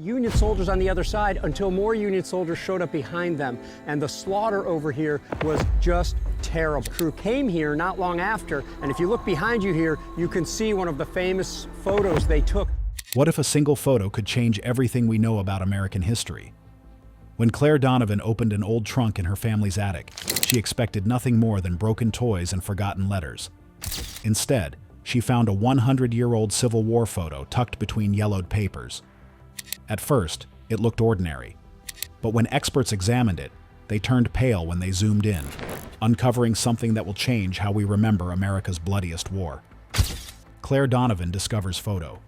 Union soldiers on the other side until more Union soldiers showed up behind them. And the slaughter over here was just terrible. The crew came here not long after, and if you look behind you here, you can see one of the famous photos they took. What if a single photo could change everything we know about American history? When Clare Donovan opened an old trunk in her family's attic, she expected nothing more than broken toys and forgotten letters. Instead, she found a 100-year-old Civil War photo tucked between yellowed papers. At first, it looked ordinary. But when experts examined it, they turned pale when they zoomed in, uncovering something that will change how we remember America's bloodiest war. Clare Donovan discovers photo.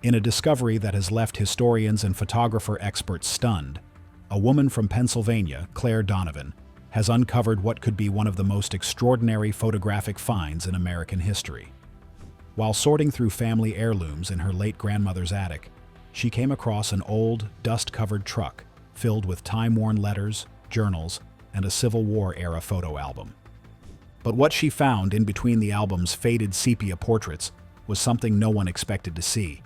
In a discovery that has left historians and photographer experts stunned, a woman from Pennsylvania, Clare Donovan, has uncovered what could be one of the most extraordinary photographic finds in American history. While sorting through family heirlooms in her late grandmother's attic, she came across an old, dust-covered truck filled with time-worn letters, journals, and a Civil War-era photo album. But what she found in between the album's faded sepia portraits was something no one expected to see.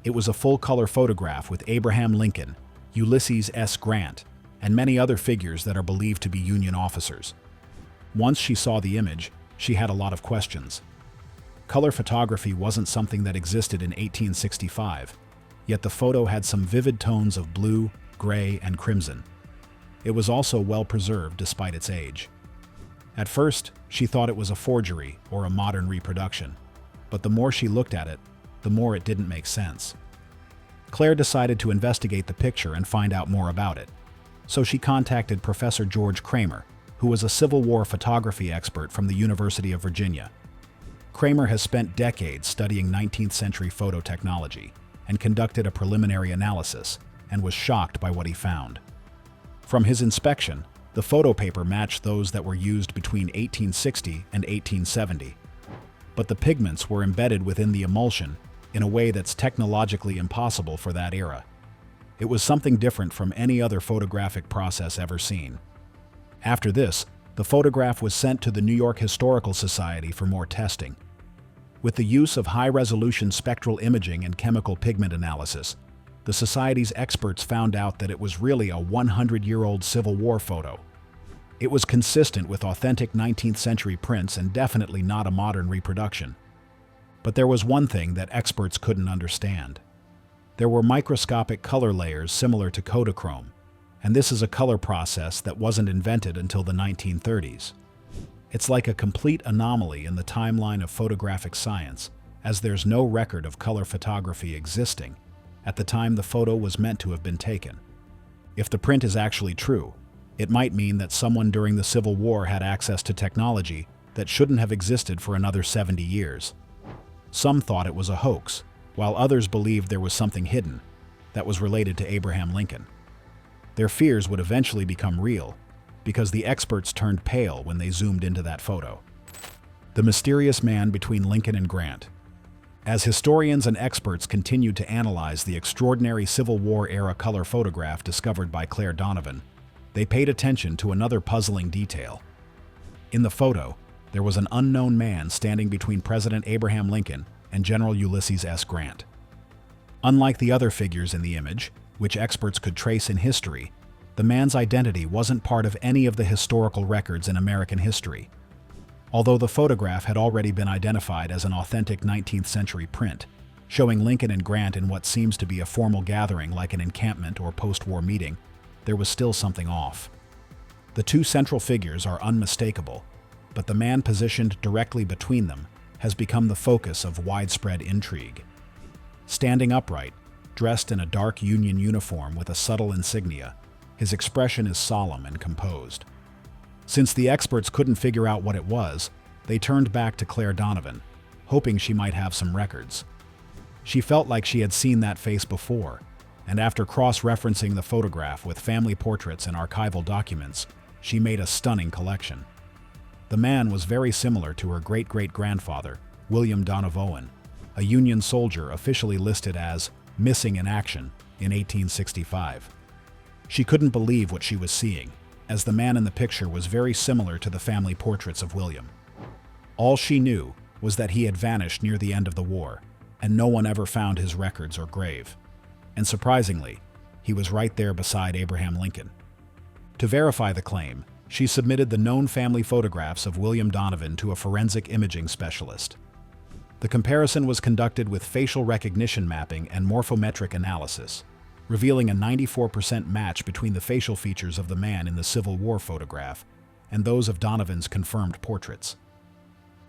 It was a full-color photograph with Abraham Lincoln, Ulysses S. Grant, and many other figures that are believed to be Union officers. Once she saw the image, she had a lot of questions. Color photography wasn't something that existed in 1865, yet the photo had some vivid tones of blue, gray, and crimson. It was also well preserved despite its age. At first, she thought it was a forgery or a modern reproduction, but the more she looked at it, the more it didn't make sense. Clare decided to investigate the picture and find out more about it. So she contacted Professor George Kramer, who was a Civil War photography expert from the University of Virginia. Kramer has spent decades studying 19th century photo technology and conducted a preliminary analysis and was shocked by what he found. From his inspection, the photo paper matched those that were used between 1860 and 1870. But the pigments were embedded within the emulsion in a way that's technologically impossible for that era. It was something different from any other photographic process ever seen. After this, the photograph was sent to the New York Historical Society for more testing. With the use of high-resolution spectral imaging and chemical pigment analysis, the Society's experts found out that it was really a 100-year-old Civil War photo. It was consistent with authentic 19th century prints and definitely not a modern reproduction. But there was one thing that experts couldn't understand. There were microscopic color layers similar to Kodachrome, and this is a color process that wasn't invented until the 1930s. It's like a complete anomaly in the timeline of photographic science, as there's no record of color photography existing at the time the photo was meant to have been taken. If the print is actually true, it might mean that someone during the Civil War had access to technology that shouldn't have existed for another 70 years. Some thought it was a hoax, while others believed there was something hidden that was related to Abraham Lincoln. Their fears would eventually become real, because the experts turned pale when they zoomed into that photo. The mysterious man between Lincoln and Grant. As historians and experts continued to analyze the extraordinary Civil War-era color photograph discovered by Clare Donovan, they paid attention to another puzzling detail. In the photo, there was an unknown man standing between President Abraham Lincoln and General Ulysses S. Grant. Unlike the other figures in the image, which experts could trace in history, the man's identity wasn't part of any of the historical records in American history. Although the photograph had already been identified as an authentic 19th century print, showing Lincoln and Grant in what seems to be a formal gathering like an encampment or post-war meeting, there was still something off. The two central figures are unmistakable, but the man positioned directly between them has become the focus of widespread intrigue. Standing upright, dressed in a dark Union uniform with a subtle insignia, his expression is solemn and composed. Since the experts couldn't figure out what it was, they turned back to Clare Donovan, hoping she might have some records. She felt like she had seen that face before, and after cross-referencing the photograph with family portraits and archival documents, she made a stunning collection. The man was very similar to her great-great-grandfather, William Donovan, a Union soldier officially listed as missing in action in 1865. She couldn't believe what she was seeing, as the man in the picture was very similar to the family portraits of William. All she knew was that he had vanished near the end of the war, and no one ever found his records or grave. and surprisingly, he was right there beside Abraham Lincoln. To verify the claim, she submitted the known family photographs of William Donovan to a forensic imaging specialist. The comparison was conducted with facial recognition mapping and morphometric analysis, revealing a 94% match between the facial features of the man in the Civil War photograph and those of Donovan's confirmed portraits.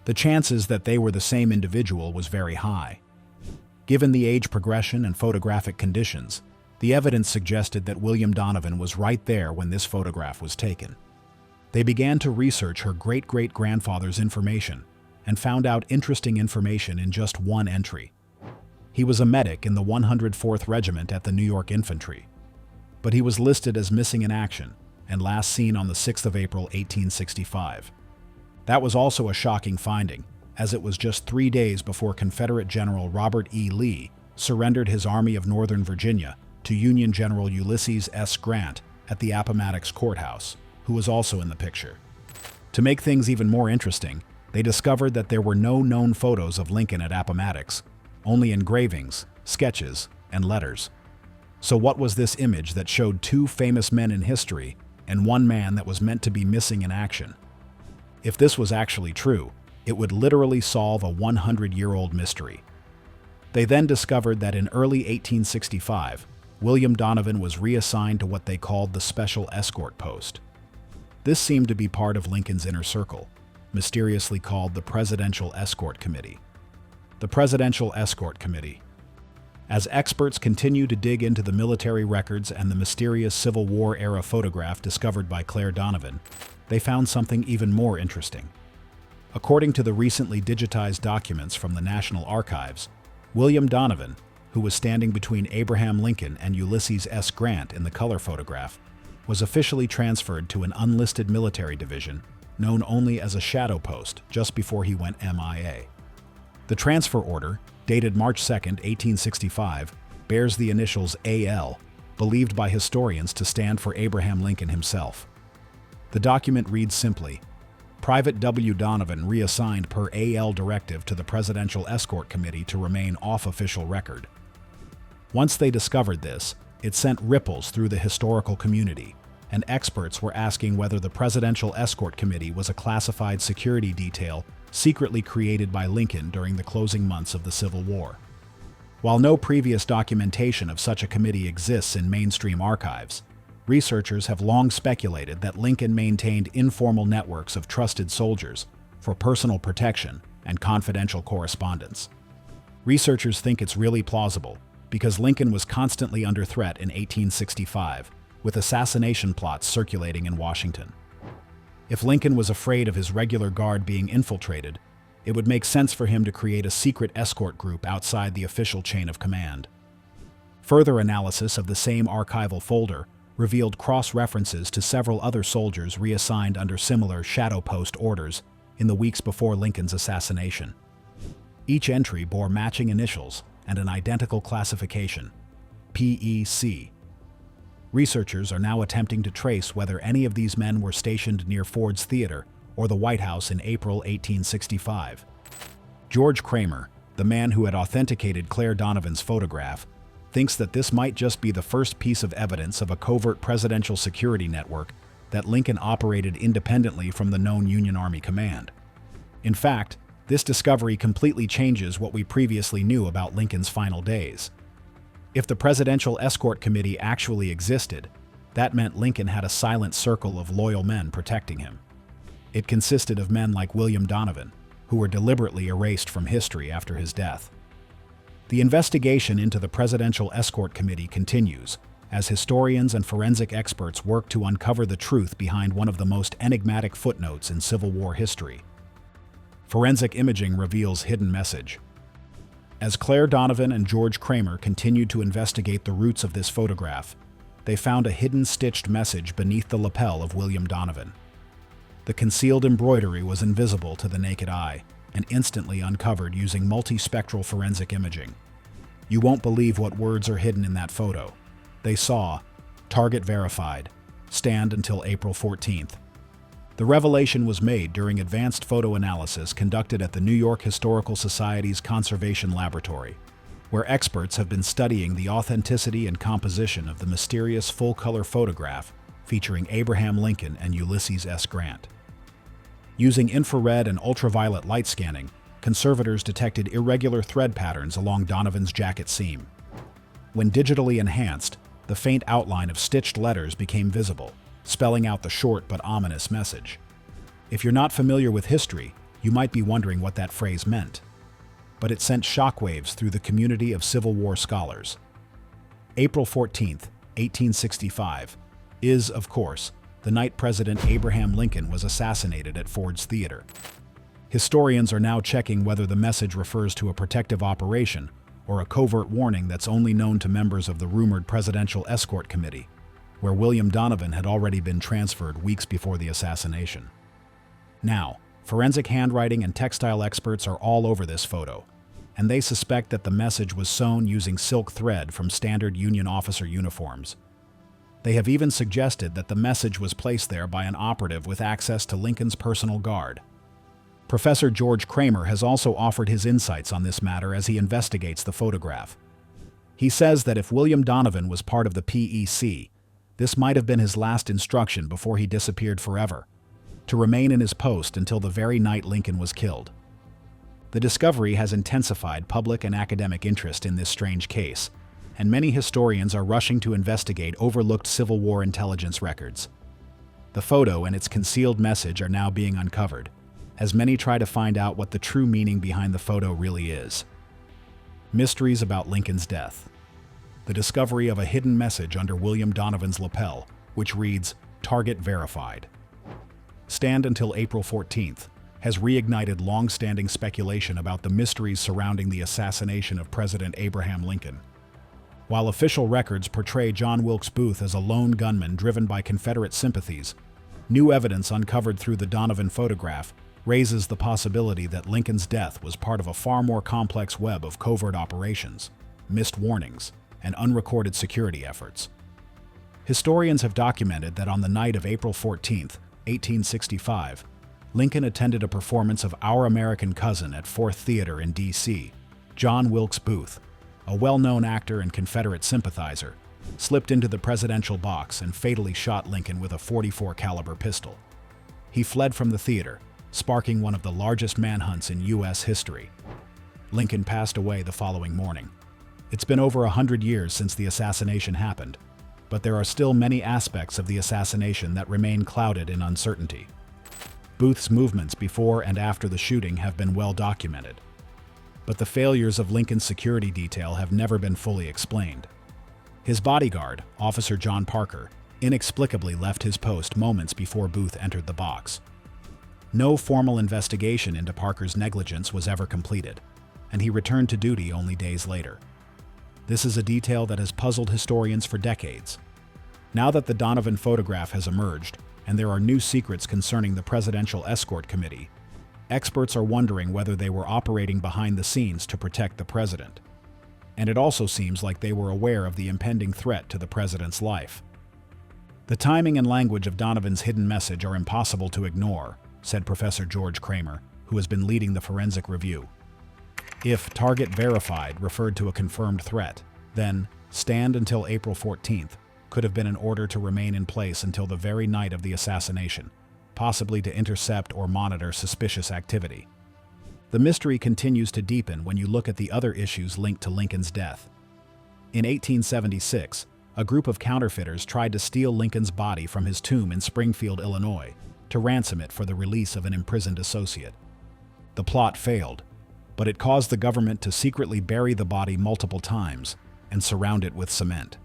The chances that they were the same individual was very high. Given the age progression and photographic conditions, the evidence suggested that William Donovan was right there when this photograph was taken. They began to research her great-great-grandfather's information and found out interesting information in just one entry. He was a medic in the 104th Regiment at the New York Infantry, but he was listed as missing in action and last seen on the 6th of April, 1865. That was also a shocking finding, as it was just 3 days before Confederate General Robert E. Lee surrendered his Army of Northern Virginia to Union General Ulysses S. Grant at the Appomattox Courthouse, who was also in the picture. To make things even more interesting, they discovered that there were no known photos of Lincoln at Appomattox, only engravings, sketches, and letters. So what was this image that showed 2 famous men in history and one man that was meant to be missing in action? If this was actually true, it would literally solve a 100-year-old mystery. They then discovered that in early 1865, William Donovan was reassigned to what they called the Special Escort Post. This seemed to be part of Lincoln's inner circle, mysteriously called the Presidential Escort Committee. The Presidential Escort Committee. As experts continue to dig into the military records and the mysterious Civil War-era photograph discovered by Clare Donovan, they found something even more interesting. According to the recently digitized documents from the National Archives, William Donovan, who was standing between Abraham Lincoln and Ulysses S. Grant in the color photograph, was officially transferred to an unlisted military division known only as a shadow post just before he went MIA. The transfer order, dated March 2, 1865, bears the initials AL, believed by historians to stand for Abraham Lincoln himself. The document reads simply, Private W. Donovan reassigned per AL directive to the Presidential Escort Committee to remain off official record. Once they discovered this, it sent ripples through the historical community, and experts were asking whether the Presidential Escort Committee was a classified security detail secretly created by Lincoln during the closing months of the Civil War. While no previous documentation of such a committee exists in mainstream archives, researchers have long speculated that Lincoln maintained informal networks of trusted soldiers for personal protection and confidential correspondence. Researchers think it's really plausible because Lincoln was constantly under threat in 1865, with assassination plots circulating in Washington. If Lincoln was afraid of his regular guard being infiltrated, it would make sense for him to create a secret escort group outside the official chain of command. Further analysis of the same archival folder revealed cross-references to several other soldiers reassigned under similar shadow post orders in the weeks before Lincoln's assassination. Each entry bore matching initials and an identical classification, PEC. Researchers are now attempting to trace whether any of these men were stationed near Ford's Theater or the White House in April 1865. George Kramer, the man who had authenticated Clare Donovan's photograph, thinks that this might just be the first piece of evidence of a covert presidential security network that Lincoln operated independently from the known Union Army command. In fact, this discovery completely changes what we previously knew about Lincoln's final days. If the Presidential Escort Committee actually existed, that meant Lincoln had a silent circle of loyal men protecting him. It consisted of men like William Donovan, who were deliberately erased from history after his death. The investigation into the Presidential Escort Committee continues, as historians and forensic experts work to uncover the truth behind one of the most enigmatic footnotes in Civil War history. Forensic imaging reveals hidden message. As Clare Donovan and George Kramer continued to investigate the roots of this photograph, they found a hidden stitched message beneath the lapel of William Donovan. The concealed embroidery was invisible to the naked eye and instantly uncovered using multispectral forensic imaging. You won't believe what words are hidden in that photo. They saw, "Target verified, stand until April 14th. The revelation was made during advanced photo analysis conducted at the New York Historical Society's Conservation Laboratory. where experts have been studying the authenticity and composition of the mysterious full-color photograph featuring Abraham Lincoln and Ulysses S. Grant. Using infrared and ultraviolet light scanning, conservators detected irregular thread patterns along Donovan's jacket seam. When digitally enhanced, the faint outline of stitched letters became visible, spelling out the short but ominous message. If you're not familiar with history, you might be wondering what that phrase meant. But it sent shockwaves through the community of Civil War scholars. April 14, 1865, is, of course, the night President Abraham Lincoln was assassinated at Ford's Theater. Historians are now checking whether the message refers to a protective operation or a covert warning that's only known to members of the rumored Presidential Escort Committee, where William Donovan had already been transferred weeks before the assassination. Now, forensic handwriting and textile experts are all over this photo, and they suspect that the message was sewn using silk thread from standard Union officer uniforms. They have even suggested that the message was placed there by an operative with access to Lincoln's personal guard. Professor George Kramer has also offered his insights on this matter as he investigates the photograph. He says that if William Donovan was part of the PEC, this might have been his last instruction before he disappeared forever, to remain in his post until the very night Lincoln was killed. The discovery has intensified public and academic interest in this strange case, and many historians are rushing to investigate overlooked Civil War intelligence records. The photo and its concealed message are now being uncovered, as many try to find out what the true meaning behind the photo really is. Mysteries about Lincoln's death. The discovery of a hidden message under William Donovan's lapel, which reads, "Target verified." Stand until April 14th has reignited long-standing speculation about the mysteries surrounding the assassination of President Abraham Lincoln. While official records portray John Wilkes Booth as a lone gunman driven by Confederate sympathies, new evidence uncovered through the Donovan photograph raises the possibility that Lincoln's death was part of a far more complex web of covert operations, missed warnings, and unrecorded security efforts. Historians have documented that on the night of April 14, 1865, Lincoln attended a performance of Our American Cousin at Fourth Theater in D.C. John Wilkes Booth, a well-known actor and Confederate sympathizer, slipped into the presidential box and fatally shot Lincoln with a .44 caliber pistol. He fled from the theater, sparking one of the largest manhunts in U.S. history. Lincoln passed away the following morning. It's been over 100 years since the assassination happened, but there are still many aspects of the assassination that remain clouded in uncertainty. Booth's movements before and after the shooting have been well documented, but the failures of Lincoln's security detail have never been fully explained. His bodyguard, Officer John Parker, inexplicably left his post moments before Booth entered the box. No formal investigation into Parker's negligence was ever completed, and he returned to duty only days later. This is a detail that has puzzled historians for decades. Now that the Donovan photograph has emerged, and there are new secrets concerning the Presidential Escort Committee, experts are wondering whether they were operating behind the scenes to protect the president. And it also seems like they were aware of the impending threat to the president's life. The timing and language of Donovan's hidden message are impossible to ignore, said Professor George Kramer, who has been leading the forensic review. If target verified referred to a confirmed threat, then stand until April 14th could have been an order to remain in place until the very night of the assassination, possibly to intercept or monitor suspicious activity. The mystery continues to deepen when you look at the other issues linked to Lincoln's death. In 1876, a group of counterfeiters tried to steal Lincoln's body from his tomb in Springfield, Illinois, to ransom it for the release of an imprisoned associate. The plot failed, but it caused the government to secretly bury the body multiple times and surround it with cement.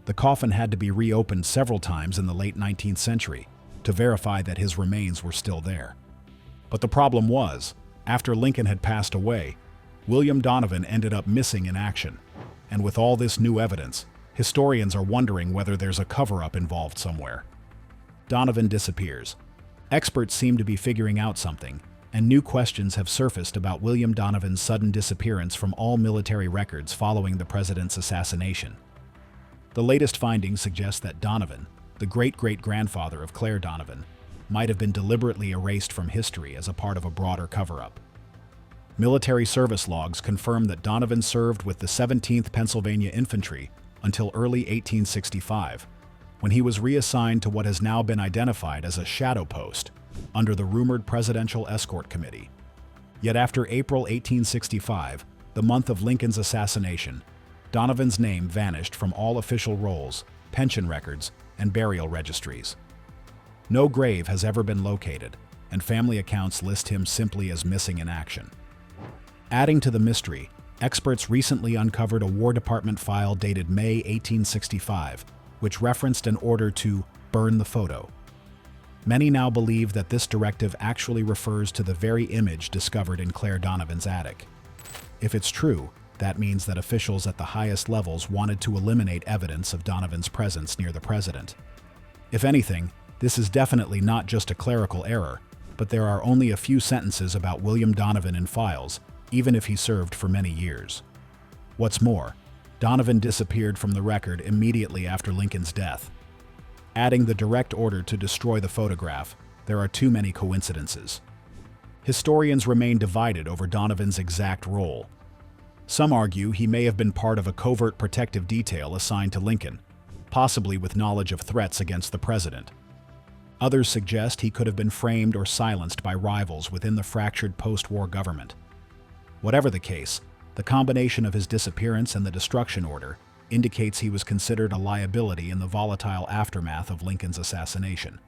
The coffin had to be reopened several times in the late 19th century to verify that his remains were still there. But the problem was, after Lincoln had passed away, William Donovan ended up missing in action, and with all this new evidence, historians are wondering whether there's a cover-up involved somewhere. Donovan disappears. Experts seem to be figuring out something, and new questions have surfaced about William Donovan's sudden disappearance from all military records following the president's assassination. The latest findings suggest that Donovan, the great-great-grandfather of Clare Donovan, might have been deliberately erased from history as a part of a broader cover-up. Military service logs confirm that Donovan served with the 17th Pennsylvania Infantry until early 1865, when he was reassigned to what has now been identified as a shadow post under the rumored Presidential Escort Committee. Yet after April 1865, the month of Lincoln's assassination, Donovan's name vanished from all official rolls, pension records, and burial registries. No grave has ever been located, and family accounts list him simply as missing in action. Adding to the mystery, experts recently uncovered a War Department file dated May 1865, which referenced an order to burn the photo. Many now believe that this directive actually refers to the very image discovered in Clare Donovan's attic. If it's true, that means that officials at the highest levels wanted to eliminate evidence of Donovan's presence near the president. If anything, this is definitely not just a clerical error, but there are only a few sentences about William Donovan in files, even if he served for many years. What's more, Donovan disappeared from the record immediately after Lincoln's death. Adding the direct order to destroy the photograph, there are too many coincidences. Historians remain divided over Donovan's exact role. Some argue he may have been part of a covert protective detail assigned to Lincoln, possibly with knowledge of threats against the president. Others suggest he could have been framed or silenced by rivals within the fractured post-war government. Whatever the case, the combination of his disappearance and the destruction order indicates he was considered a liability in the volatile aftermath of Lincoln's assassination.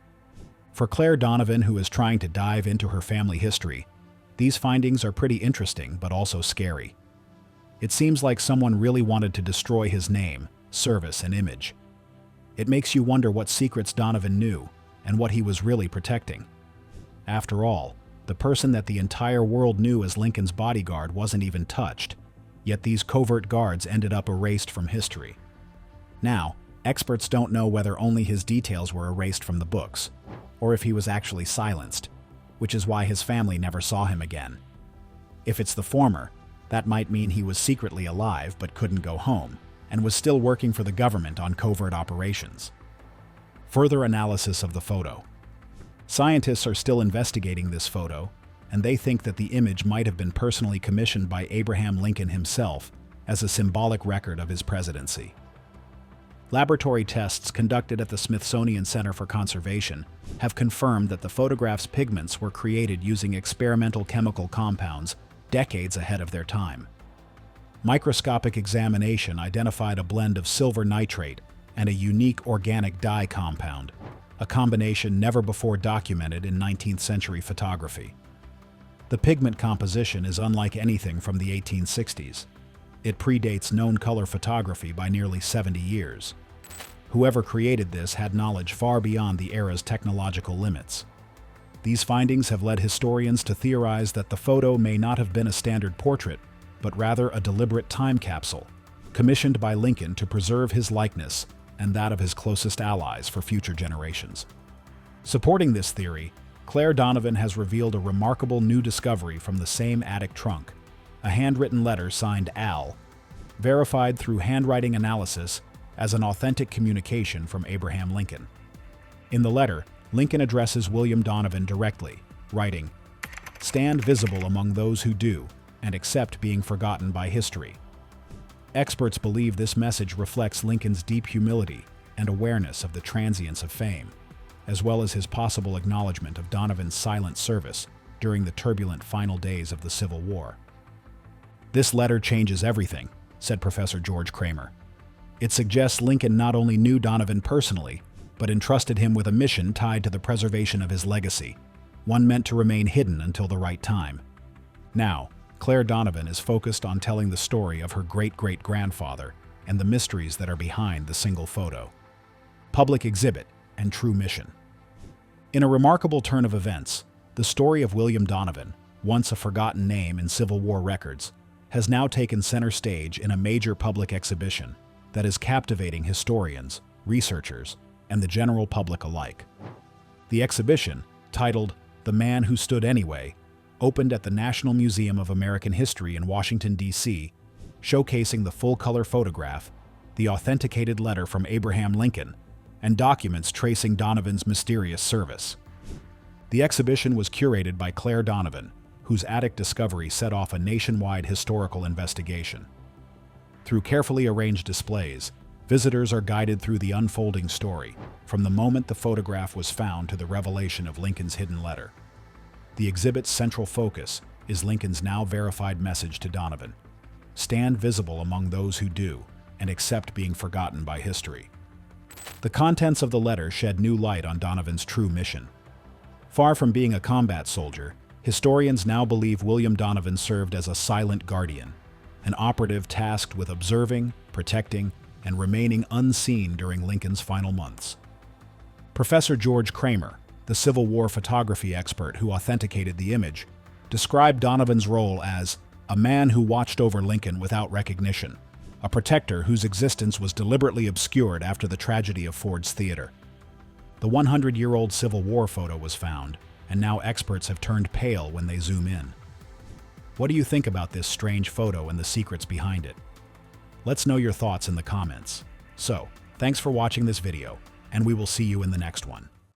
For Clare Donovan, who is trying to dive into her family history, these findings are pretty interesting but also scary. It seems like someone really wanted to destroy his name, service, and image. It makes you wonder what secrets Donovan knew and what he was really protecting. After all, the person that the entire world knew as Lincoln's bodyguard wasn't even touched, yet these covert guards ended up erased from history. Now, experts don't know whether only his details were erased from the books, or if he was actually silenced, which is why his family never saw him again. If it's the former, that might mean he was secretly alive but couldn't go home, and was still working for the government on covert operations. Further analysis of the photo. Scientists are still investigating this photo, and they think that the image might have been personally commissioned by Abraham Lincoln himself as a symbolic record of his presidency. Laboratory tests conducted at the Smithsonian Center for Conservation have confirmed that the photograph's pigments were created using experimental chemical compounds decades ahead of their time. Microscopic examination identified a blend of silver nitrate and a unique organic dye compound, a combination never before documented in 19th century photography. The pigment composition is unlike anything from the 1860s. It predates known color photography by nearly 70 years. Whoever created this had knowledge far beyond the era's technological limits. These findings have led historians to theorize that the photo may not have been a standard portrait, but rather a deliberate time capsule, commissioned by Lincoln to preserve his likeness and that of his closest allies for future generations. Supporting this theory, Clare Donovan has revealed a remarkable new discovery from the same attic trunk, a handwritten letter signed Al, verified through handwriting analysis as an authentic communication from Abraham Lincoln. In the letter, Lincoln addresses William Donovan directly, writing, "Stand visible among those who do, and accept being forgotten by history." Experts believe this message reflects Lincoln's deep humility and awareness of the transience of fame, as well as his possible acknowledgement of Donovan's silent service during the turbulent final days of the Civil War. "This letter changes everything," said Professor George Kramer. "It suggests Lincoln not only knew Donovan personally, but entrusted him with a mission tied to the preservation of his legacy, one meant to remain hidden until the right time. Now, Clare Donovan is focused on telling the story of her great-great-grandfather and the mysteries that are behind the single photo. Public exhibit and true mission. In a remarkable turn of events, the story of William Donovan, once a forgotten name in Civil War records, has now taken center stage in a major public exhibition that is captivating historians, researchers, and the general public alike. The exhibition, titled "The Man Who Stood Anyway," opened at the National Museum of American History in Washington, D.C., showcasing the full-color photograph, the authenticated letter from Abraham Lincoln, and documents tracing Donovan's mysterious service. The exhibition was curated by Clare Donovan, whose attic discovery set off a nationwide historical investigation. Through carefully arranged displays, visitors are guided through the unfolding story, from the moment the photograph was found to the revelation of Lincoln's hidden letter. The exhibit's central focus is Lincoln's now verified message to Donovan: stand visible among those who do, and accept being forgotten by history. The contents of the letter shed new light on Donovan's true mission. Far from being a combat soldier, historians now believe William Donovan served as a silent guardian, an operative tasked with observing, protecting, and remaining unseen during Lincoln's final months. Professor George Kramer, the Civil War photography expert who authenticated the image, described Donovan's role as a man who watched over Lincoln without recognition, a protector whose existence was deliberately obscured after the tragedy of Ford's Theater. The 100-year-old Civil War photo was found, and now experts have turned pale when they zoom in. What do you think about this strange photo and the secrets behind it? Let's know your thoughts in the comments. So, thanks for watching this video, and we will see you in the next one.